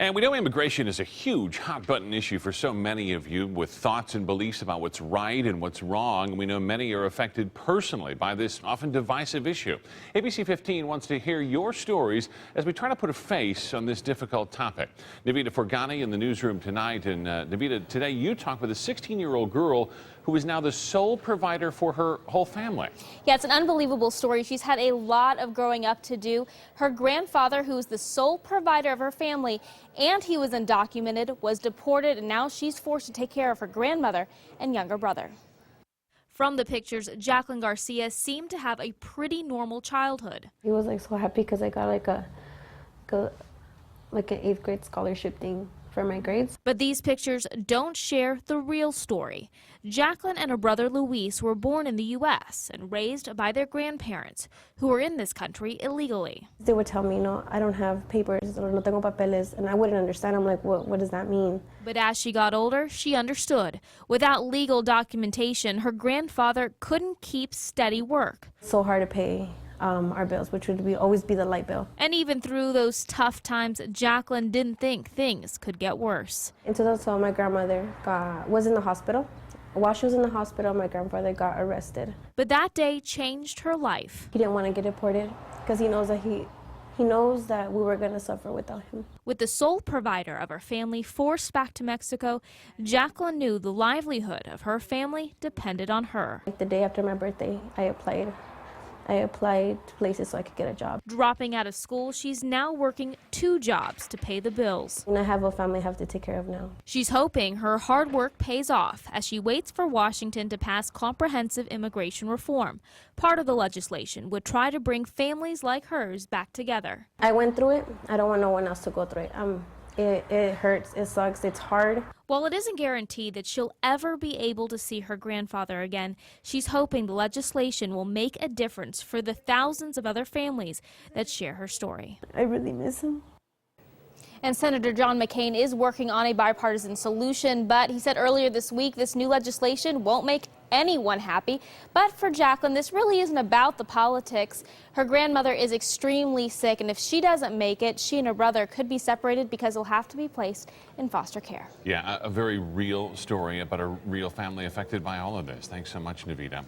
And we know immigration is a huge hot-button issue for so many of you with thoughts and beliefs about what's right and what's wrong. We know many are affected personally by this often divisive issue. ABC 15 wants to hear your stories as we try to put a face on this difficult topic. Navita Forgani in the newsroom tonight. And Navita, today you talk with a 16-year-old girl who is now the sole provider for her whole family. Yeah, it's an unbelievable story. She's had a lot of growing up to do. Her grandfather, who is the sole provider of her family, and he was undocumented, was deported, and now she's forced to take care of her grandmother and younger brother. From the pictures, Jacqueline Garcia seemed to have a pretty normal childhood. He was so happy because I got an 8th grade scholarship thing for my grades. But these pictures don't share the real story. Jacqueline and her brother Luis were born in the U.S. and raised by their grandparents, who were in this country illegally. They would tell me, no, I don't have papers, or no tengo papeles, and I wouldn't understand. I'm like, what does that mean? But as she got older, she understood. Without legal documentation, her grandfather couldn't keep steady work. So hard to pay our bills, which would always be the light bill. And even through those tough times, Jacqueline didn't think things could get worse. In 2012, my grandmother was in the hospital. While she was in the hospital, my grandfather got arrested. But that day changed her life. He didn't want to get deported because he knows that we were going to suffer without him. With the sole provider of her family forced back to Mexico, Jacqueline knew the livelihood of her family depended on her. The day after my birthday, I applied to places so I could get a job. Dropping out of school, she's now working 2 jobs to pay the bills. And I have a family I have to take care of now. She's hoping her hard work pays off as she waits for Washington to pass comprehensive immigration reform. Part of the legislation would try to bring families like hers back together. I went through it. I don't want no one else to go through it. It hurts, it sucks, it's hard. While it isn't guaranteed that she'll ever be able to see her grandfather again, she's hoping the legislation will make a difference for the thousands of other families that share her story. I really miss him. And Senator John McCain is working on a bipartisan solution, but he said earlier this week this new legislation won't make anyone happy. But for Jacqueline, this really isn't about the politics. Her grandmother is extremely sick, and if she doesn't make it, she and her brother could be separated because they'll have to be placed in foster care. Yeah, a very real story about a real family affected by all of this. Thanks so much, Navita.